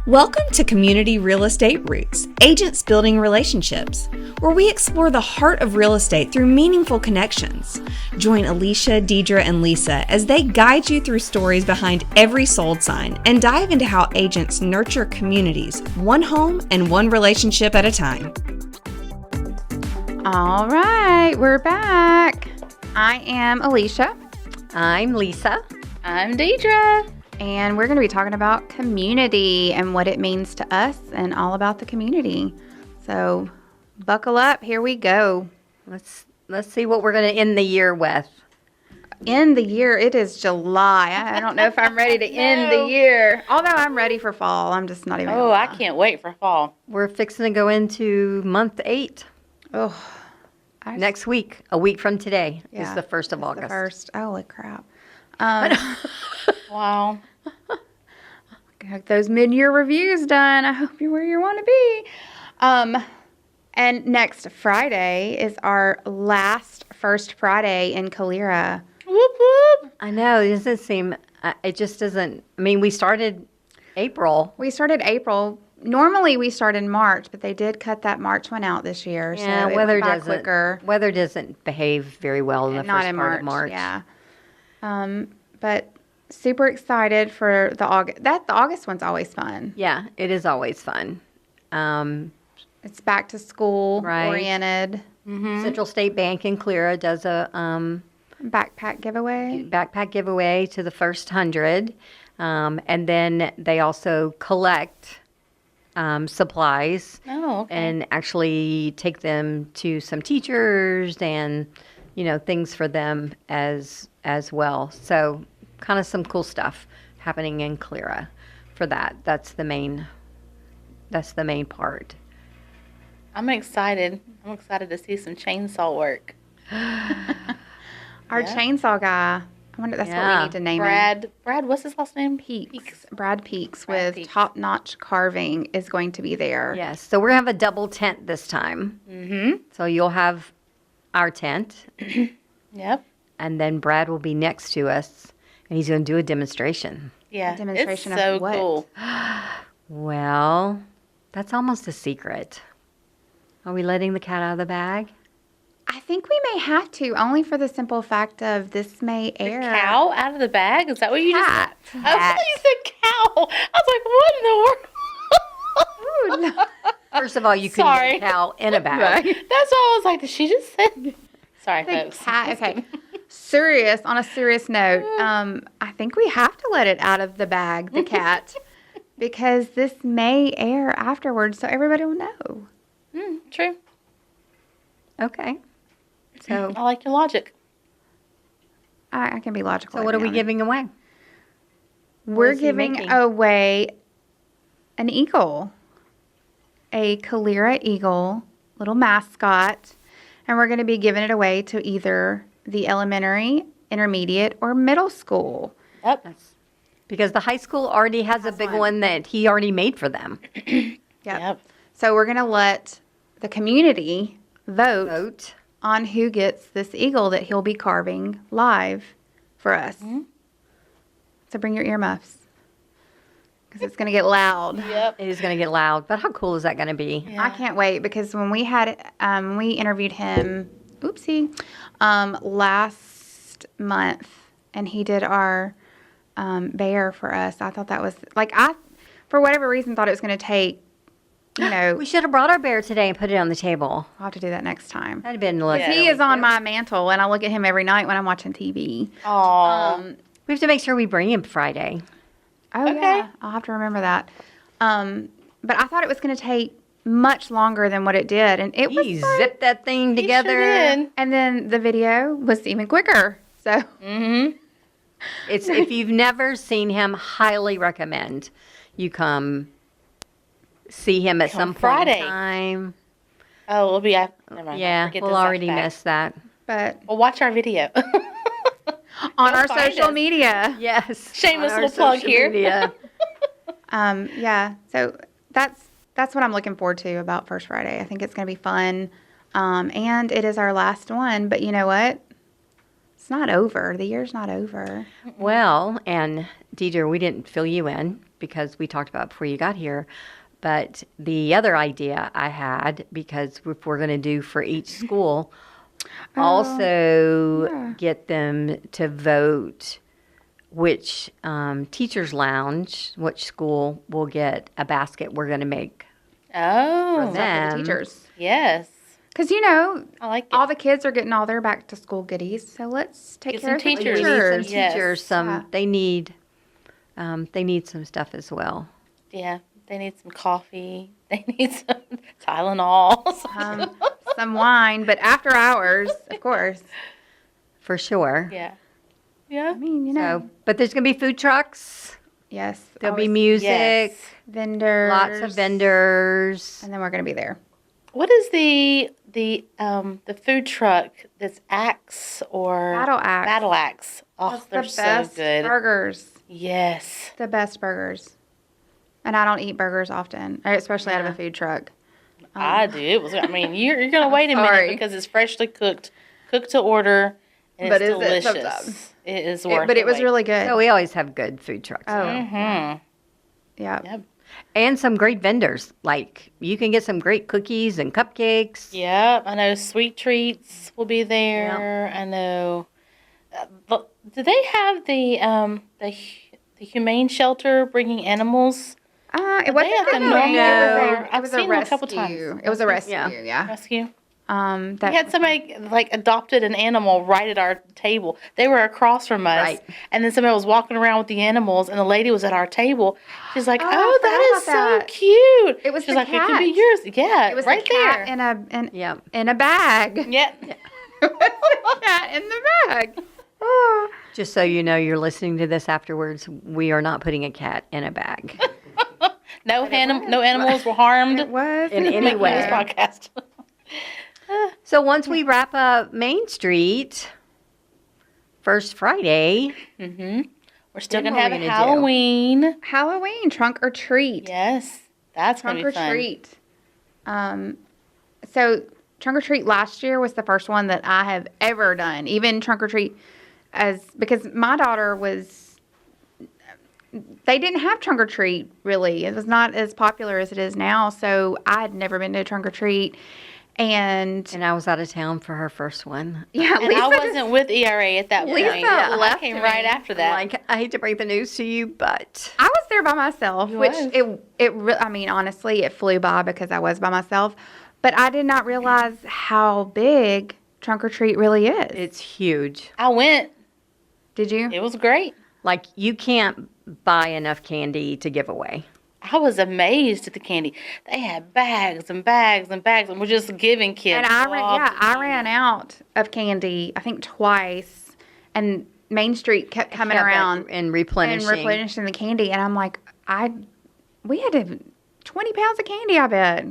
Welcome to Community Real Estate Roots, Agents Building Relationships, where we explore the heart of real estate through meaningful connections. Join Alicia, DEIDRE, and Lisa as they guide you through stories behind every sold sign and dive into how agents nurture communities, one home and one relationship at a time. All right, we're back. I am Alicia. I'm Lisa. I'm DEIDRE. And we're going to be talking about community and what it means to us and all about the community. So buckle up. Here we go. Let's see what we're going to end the year with. End the year. It is July. I don't know if I'm ready to end the year. Although I'm ready for fall. I'm just not even. Oh, I can't wait for fall. We're fixing to go into month 8. Oh, next week, a week from today, is the 1st of August. The first. Holy crap. Wow. Got those mid-year reviews done. I hope you're where you want to be. And next Friday is our last First Friday in Calera. Whoop, whoop. I know, it doesn't seem, it just doesn't, I mean, we started April. We started April. Normally we start in March, but they did cut that March one out this year. Yeah, so weather it went by doesn't, quicker. weather doesn't behave very well in the Not first in part of March. Yeah. But super excited for the August. The August one's always fun. Yeah, it is always fun. It's back to school oriented. Central State Bank in Calera does a Backpack giveaway to the first 100. And then they also collect supplies Oh, okay. and actually take them to some teachers and, things for them as well. So kind of some cool stuff happening in Calera for that. That's the main part. I'm excited. I'm excited to see some chainsaw work. Our chainsaw guy. I wonder, that's what we need to name him. Brad, what's his last name? Peaks. Brad Peaks Brad with Peaks. top-notch carving is going to be there. Yes. So we're going to have a double tent this time. Mm-hmm. So you'll have our tent, Yep. and then Brad will be next to us, and he's going to do a demonstration. Yeah. Demonstration it's of so what? cool. Well, that's almost a secret. Are we letting the cat out of the bag? I think we may have to, only for the simple fact of this may air. Cow out of the bag? Is that what you Cat. just said? I thought you said cow. I was like, what in the world? First of all, you couldn't Sorry. get a cow in a bag. That's why I was like, did she just say? Sorry, folks. Cat, okay. On a serious note, I think we have to let it out of the bag, the cat, because this may air afterwards, so everybody will know. True. Okay. So, I like your logic. I can be logical. so what are every we now and giving away? We're is he giving making? away an eagle, a Calera eagle, little mascot, and we're going to be giving it away to either the elementary, intermediate, or middle school. Yep. Because the high school already has a big one that he already made for them. Yep. So we're going to let the community vote Vote. on who gets this eagle that he'll be carving live for us. So bring your earmuffs because it's going to get loud. Yep. It is going to get loud, but how cool is that going to be? Yeah. I can't wait because when we had we interviewed him, last month, and he did our bear for us. I thought that was for whatever reason, thought it was going to take. We should have brought our bear today and put it on the table. I'll have to do that next time. That'd have been lovely. Yeah. He is on my mantle, and I look at him every night when I'm watching TV. Aw. We have to make sure we bring him Friday. Oh, Okay. yeah. I'll have to remember that. But I thought it was going to take much longer than what it did. And it was He like, zipped that thing He together. sure did. and then the video was even quicker. So Mm-hmm. It's if you've never seen him, highly recommend you come see him at some point Friday. in time. Oh, we'll be at. Never mind. Yeah, Forget we'll this already fact. miss that. but Well, watch our video. on our find social us. media. Yes. Shameless on our little plug social here. media. Yeah. So that's what I'm looking forward to about First Friday. I think it's going to be fun. And it is our last one, but you know what? It's not over. The year's not over. Well, and Deidre, we didn't fill you in because we talked about it before you got here. But the other idea I had, because if we're going to do for each school, also get them to vote which teacher's lounge, which school will get a basket we're going to make Oh, for them. Teachers. yes. Because, you know, I like it. all the kids are getting all their back to school goodies. So let's take Get care of some the teachers. We need some teachers. Yes. teachers. Yeah. They need some stuff as well. Yeah, they need some coffee. They need some Tylenol. Some wine, but after hours, of course. For sure. yeah. Yeah. I mean, you know. So, but there's going to be food trucks. Yes. There'll be always music, Yes. vendors. lots of vendors. And then we're going to be there. What is the food truck that's Axe or Battle Axe. Battle Axe. Oh, That's they're the so best good. burgers. Yes. The best burgers. And I don't eat burgers often, especially out of a food truck. I do. It was. I mean, you're gonna wait a sorry. minute because it's freshly cooked to order, and But it's is it delicious. sometimes? It is worth. But it was wait. really good. So we always have good food trucks. Oh, Mm-hmm. yeah. Yep. And some great vendors. Like you can get some great cookies and cupcakes. Yep. I know Sweet Treats will be there. I know. Do they have the humane shelter bringing animals It wasn't have the good. normal- It I've was seen a them a rescue. couple times. It was a rescue. Yeah. Yeah. rescue? That We had somebody like adopted an animal right at our table. They were across from us, Right. and then somebody was walking around with the animals, and the lady was at our table. She's like, Oh, I "Oh, that is forgot about so that. cute." It was She's the like, "It could be cat. yours." Yeah, It was right the cat there. Yeah. in a bag. Yeah. It was the cat in the bag. Oh. Just so you know, you're listening to this afterwards. We are not putting a cat in a bag No animals were harmed It was. in any making this way. podcast. So once we wrap up Main Street, first Friday, We're still Then gonna what have are a we gonna do? Halloween. Halloween trunk or treat. Yes, that's Trunk gonna or be fun. treat. So trunk or treat last year was the first one that I have ever done. Even trunk or treat, because my daughter they didn't have trunk or treat really. It was not as popular as it is now. So I had never been to a trunk or treat, and and I was out of town for her first one. yeah, And I wasn't with ERA at that point. Lisa I left came me. right after that. Like, I hate to break the news to you, but I was there by myself, which was. I mean, honestly, it flew by because I was by myself. But I did not realize how big trunk or treat really is. it's huge. I went. Did you? It was great. Like, you can't buy enough candy to give away. I was amazed at the candy. They had bags and bags and bags, and we're just giving kids. And I gobs of candy. ran out of candy, I think twice, and Main Street kept coming Kept around and replenishing. and replenishing the candy, and I'm like, we had 20 pounds of candy, I bet,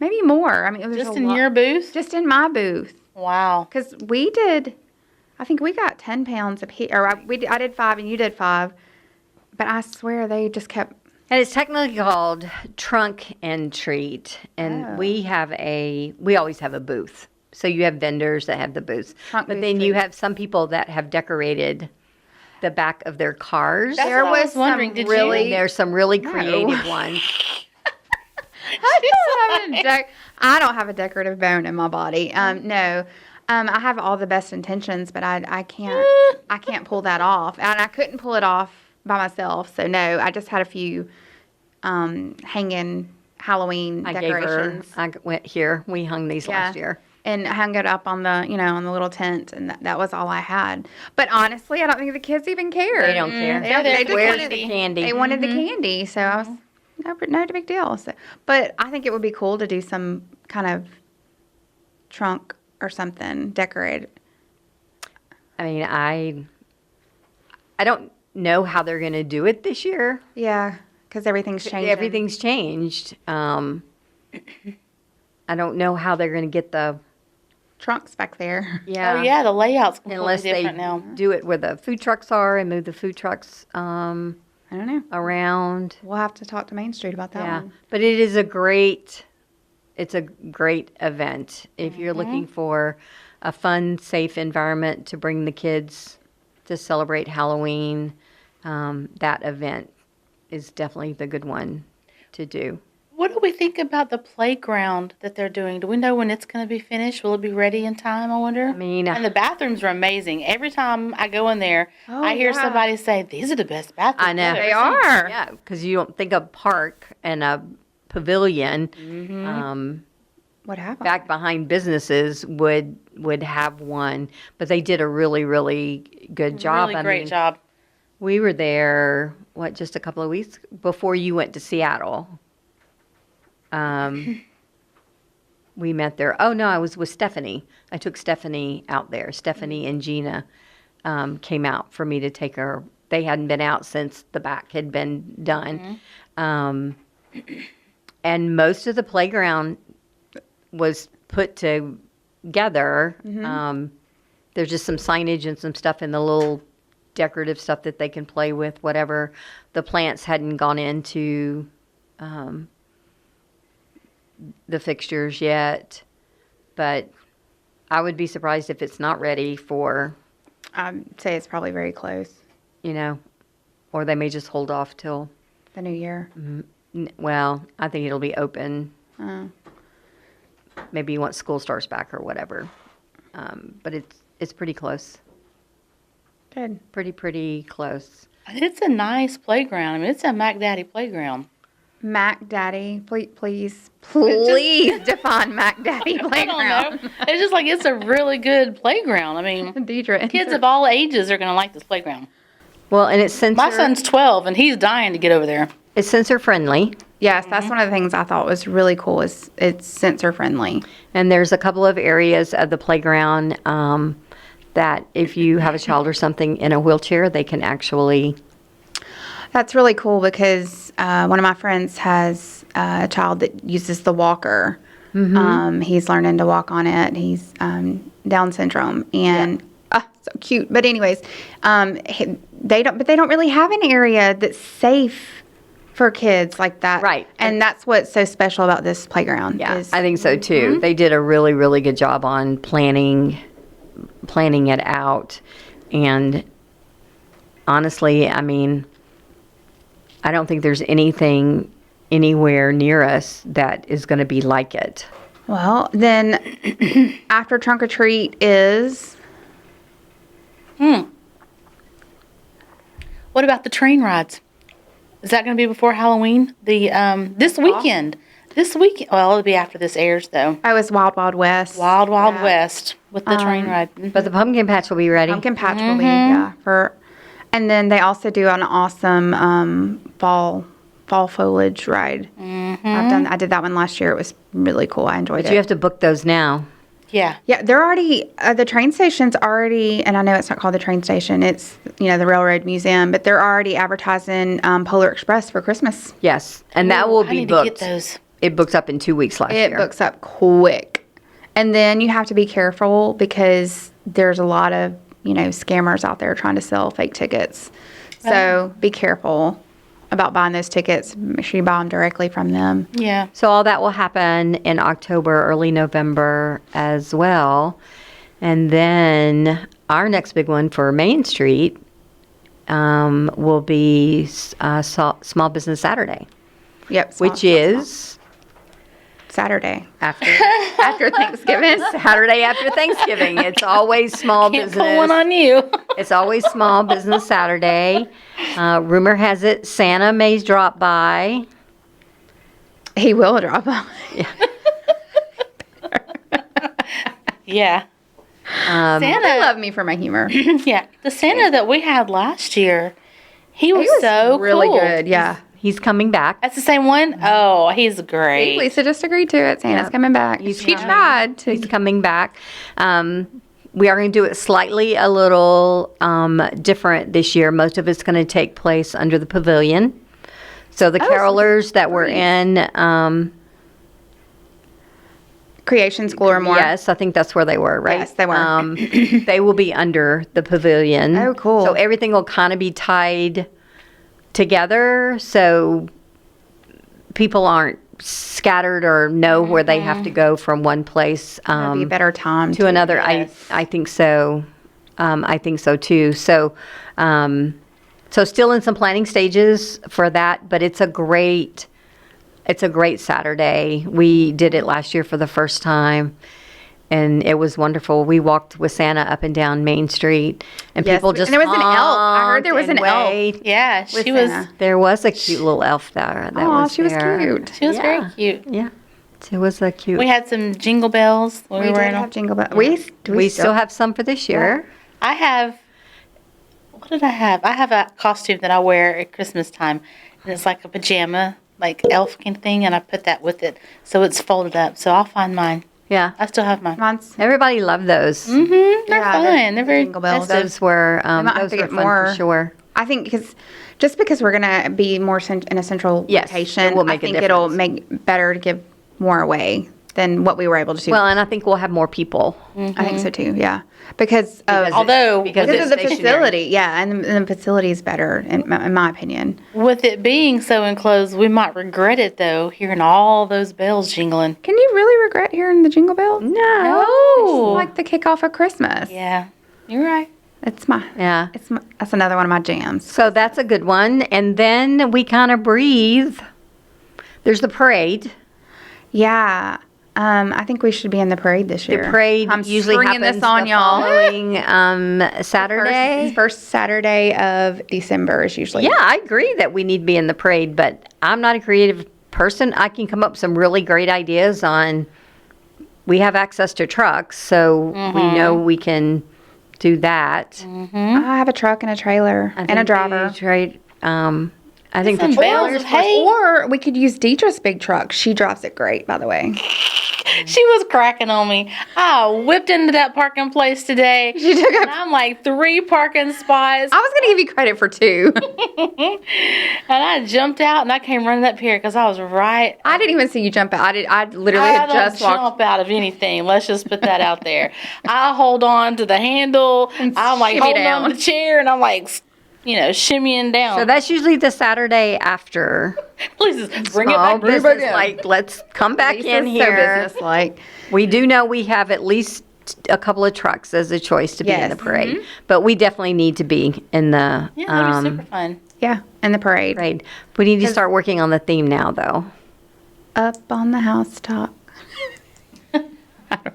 maybe more. I mean, it was Just a in lot. your booth. Just in my booth, Wow. because we did. I think we got 10 pounds of I did 5 and you did 5, but I swear they just kept. And it's technically called Trunk and Treat. And Oh. we always have a booth. So you have vendors that have the booths. Trunk But booth then you treat. have some people that have decorated the back of their cars. That's There what I was was wondering. some Did really- you? There's some really creative ones. I don't have a decorative bone in my body. No. I have all the best intentions, but I can't pull that off. And I couldn't pull it off by myself. So no, I just had a few hanging Halloween decorations. Went here. We hung these last year. And hung it up on the, on the little tent, and that was all I had. But honestly, I don't think the kids even cared. They don't care. They're there They for just Where's wanted the candy? They wanted the candy, so I was no big deal. So, but I think it would be cool to do some kind of trunk or something decorated. I mean, I don't know how they're going to do it this year. Yeah, because everything's changed. Everything's changed. I don't know how they're going to get the trunks back there. yeah. Oh yeah, the layout's completely Unless they different now. do it where the food trucks are and move the food trucks I don't know. around. We'll have to talk to Main Street about that Yeah, one. but it is a great event if you're looking for a fun, safe environment to bring the kids to celebrate Halloween. That event is definitely the good one to do. What do we think about the playground that they're doing? Do we know when it's going to be finished? Will it be ready in time, I wonder? I mean, and the bathrooms are amazing. Every time I go in there, Oh, I hear yeah. somebody say, these are the best bathrooms. I know. I've ever They seen." are. Yeah, because you don't think of park and a pavilion. What happened? Back behind businesses would have one, but they did a really, really good job. Really great job. We were there, just a couple of weeks before you went to Seattle. We met there. Oh, no, I was with Stephanie. I took Stephanie out there. Stephanie and Gina came out for me to take her. They hadn't been out since the back had been done. And most of the playground was put together. There's just some signage and some stuff in the little decorative stuff that they can play with, whatever. The plants hadn't gone into the fixtures yet, but I would be surprised if it's not ready for, I'd say it's probably very close. Or they may just hold off till, The new year. well, I think it'll be open Oh. maybe once school starts back or whatever. But it's pretty close. Good. Pretty close. It's a nice playground. I mean, it's a Mac Daddy playground. Mac Daddy, please define Mac Daddy I don't playground. know. It's just like it's a really good playground. I mean, Deidre. kids of all ages are going to like this playground. Well, and it's My son's 12, and he's dying to get over there. it's sensor friendly. Yes, that's one of the things I thought was really cool. Is it's sensor friendly. And there's a couple of areas of the playground that if you have a child or something in a wheelchair, they can actually. That's really cool because one of my friends has a child that uses the walker. He's learning to walk on it. He's Down syndrome, and so cute. But anyways, they don't really have an area that's safe for kids like that. Right. And that's what's so special about this playground. Yeah, is- I think so too. They did a really, really good job on planning it out. And honestly, I mean, I don't think there's anything anywhere near us that is going to be like it. Well, then after trunk or treat is What about the train rides? Is that going to be before Halloween? The this weekend. This weekend. Well, it'll be after this airs, though. Wild Wild West. Wild West with the train ride. Mhm. But the pumpkin patch will be ready. Pumpkin patch will be, and then they also do an awesome fall foliage ride. I did that one last year. It was really cool. I enjoyed But it. you have to book those now. Yeah. Yeah, they're already the train station's already, and I know it's not called the train station. It's the Railroad Museum, but they're already advertising Polar Express for Christmas. Yes, and that will I be need to booked. get those. It books up in 2 weeks last It year. books up quick, and then you have to be careful because there's a lot of scammers out there trying to sell fake tickets. So be careful about buying those tickets. Make sure you buy them directly from them. Yeah. So all that will happen in October, early November as well. And then our next big one for Main Street will be Small Business Saturday, Yep, which is Saturday. after Thanksgiving. Saturday after Thanksgiving. It's always small Can't business. pull one on you. It's always Small Business Saturday. Rumor has it Santa may drop by. He will drop by. Yeah. They Santa. love me for my humor. Yeah. The Santa that we had last year, he was, He was so really cool. good. Yeah. He's coming back. That's the same one? Oh, he's great. Lisa just agreed to it. Santa's Yeah. coming back. He's She coming. tried to. He's coming back. We are going to do it slightly a little different this year. Most of it's going to take place under the pavilion. So the carolers that were in, Creation School or more. yes, I think that's where they were, right? Yes, they were. They will be under the pavilion. Oh, cool. So everything will kind of be tied together, so people aren't scattered or know where they have to go from one place That'd be a better time to another. Yes. I think so. I think so too. So, so still in some planning stages for that, but it's a great Saturday. We did it last year for the first time, and it was wonderful. We walked with Santa up and down Main Street, and Yes, people just and there was an elf. I heard there was honked an and elf. waved. Yeah, With she was. Santa. There was a cute little elf there. That Aw, was she was there. cute. She was very Yeah. cute. Yeah, it was a cute. We had some jingle bells when We we were did in. have jingle bells. We still have some for this year. I have. What did I have? I have a costume that I wear at Christmas time, and it's like a pajama, like elf kind of thing, and I put that with it, so it's folded up. So I'll find mine. Yeah, I still have mine. Mine's everybody loved those. Mm-hmm. They're Yeah, fun. They're very jingle bells. festive. Those were might have those to were get fun more. for sure. I think because we're gonna be more in a central Yes, location, it will make a I think it'll difference. make better to give more away than what we were able to do. Well, and I think we'll have more people. I think so too. Yeah, because of Although because because it's of the stationary. facility. Yeah, and the facility is better in my opinion. with it being so enclosed, we might regret it though, hearing all those bells jingling. Can you really regret hearing the jingle bells? No. It's like the kickoff of Christmas. Yeah, you're right. It's my Yeah. that's another one of my jams. So that's a good one. And then we kind of breathe. There's the parade. Yeah. I think we should be in the parade this year. The parade I'm usually springing happens this on the y'all. following Saturday. First Saturday of December is usually. Yeah, I agree that we need to be in the parade, but I'm not a creative person. I can come up with some really great ideas on. We have access to trucks, so we know we can do that. I have a truck and a trailer and a driver. I think the Some bales trailers of hay. Or we could use Deidre's big truck. She drives it great, by the way. She was cracking on me. I whipped into that parking place today. She took And a, I'm like 3 parking spots. I was going to give you credit for 2. And I jumped out and I came running up here because I was right. I didn't even see you jump out. I literally I had don't just walked. jump out of anything. Let's just put that out there. I hold on to the handle. I'm like shimmy holding on down. to the chair and I'm like, shimmying down. So that's usually the Saturday after. Please just bring it Small back. business, like, let's come back in Lisa's so here. businesslike. We do know we have at least a couple of trucks as a choice to be in Yes. the parade, but we definitely need to be in the Yeah, that'd be super fun. Yeah, in the parade. parade. We need to start working on the theme now, though. Up on the housetop.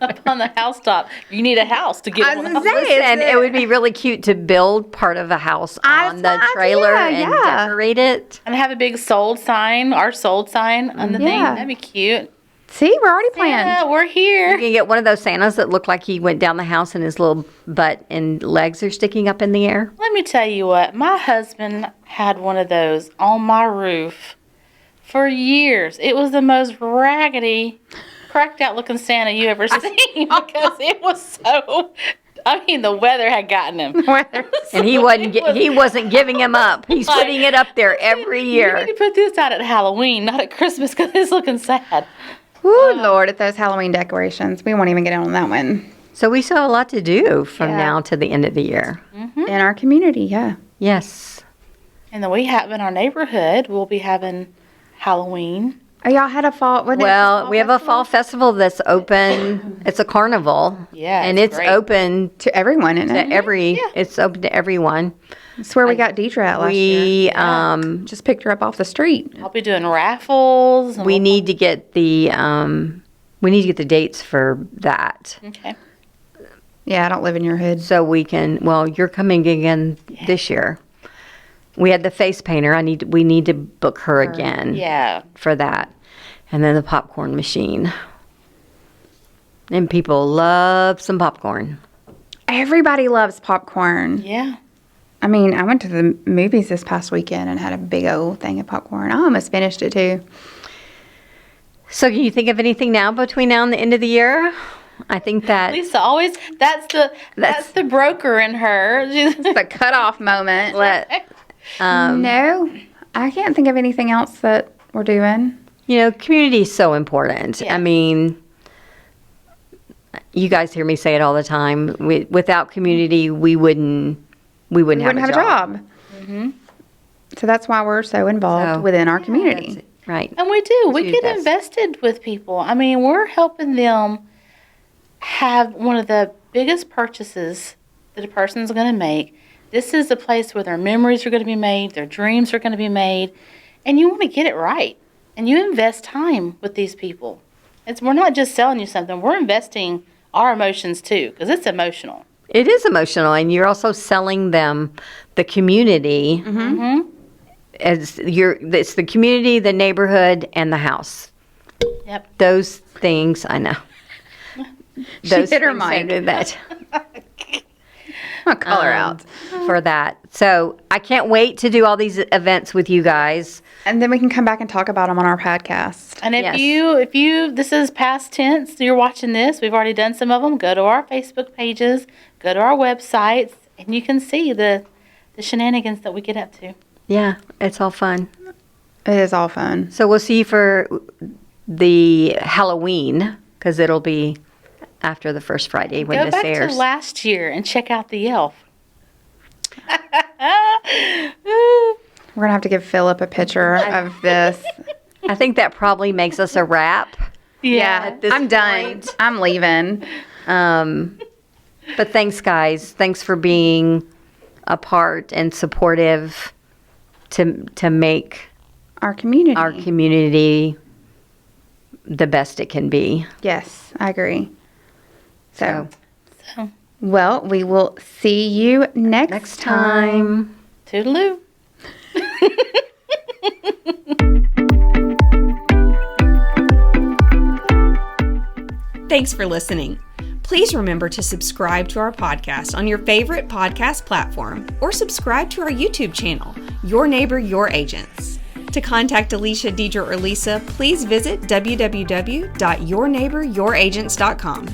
Up on the housetop. You need a house to get I on was the gonna house. say, And it would be really cute to build part of a house on That's the my trailer idea, and yeah. decorate it. And have a big sold sign, our sold sign on the thing. Yeah. That'd be cute. See, we're already planned. Yeah, we're You here. can get one of those Santas that look like he went down the house and his little butt and legs are sticking up in the air. Let me tell you what, my husband had one of those on my roof for years. It was the most raggedy, cracked out looking Santa you ever seen because it was so. I mean, the weather had gotten him. And he wasn't giving him up. He's Like, putting it up there every You year. need to put this out at Halloween, not at Christmas, because it's looking sad. Ooh, Lord, at those Halloween decorations. We won't even get on that one. So we still have a lot to do from Yeah. now to the end of the year. In our community, yeah. Yes. And then we have in our neighborhood, we'll be having Halloween. Oh, y'all had a fall. Well, we have a fall festival that's open. It's a carnival. Yeah, And it's it's great. open to everyone, isn't it? to it's open to everyone. That's where we got Deidre at last year. We Just picked her up off the street. I'll be doing raffles. And we need to get the dates for that. Okay. Yeah, I don't live in your hood. So we can, well, you're coming again this year. We had the face painter. We need to book her again Yeah. for that. And then the popcorn machine. And people love some popcorn. Everybody loves popcorn. Yeah. I mean, I went to the movies this past weekend and had a big old thing of popcorn. I almost finished it too. So can you think of anything now between now and the end of the year? I think that Lisa always, that's the broker in her. The cutoff moment. let No, I can't think of anything else that we're doing. community is so important. Yeah. I mean, you guys hear me say it all the time. Without community, we wouldn't We wouldn't have a job. Mm-hmm. So that's why we're so involved So, within our community. Right. And we do. We do get best. invested with people. I mean, we're helping them have one of the biggest purchases that a person's going to make. This is a place where their memories are going to be made, their dreams are going to be made, and you want to get it right. And you invest time with these people. We're not just selling you something. We're investing our emotions too, because it's emotional. It is emotional, and you're also selling them the community. Mm-hmm. It's the community, the neighborhood, and the house. Yep. Those things, I know. She hit her things I mic. do that. I'll call her out. For that. So I can't wait to do all these events with you guys. And then we can come back and talk about them on our podcast. And Yes. if you, this is past tense, you're watching this, we've already done some of them, go to our Facebook pages, go to our websites, and you can see the shenanigans that we get up to. Yeah, it's all fun. It is all fun. So we'll see you for the Halloween, because it'll be after the first Friday when Go this back airs. to last year and check out the elf. We're going to have to give Philip a picture of this. I think that probably makes us a wrap. Yeah. this I'm done. point. I'm leaving. But thanks, guys. Thanks for being a part and supportive to make Our community. our community the best it can be. Yes, I agree. So, So, well, we will see you next time. toodaloo. Thanks for listening. Please remember to subscribe to our podcast on your favorite podcast platform or subscribe to our YouTube channel, Your Neighbor, Your Agents. To contact Alicia, Deidre, or Lisa, please visit www.yourneighboryouragents.com.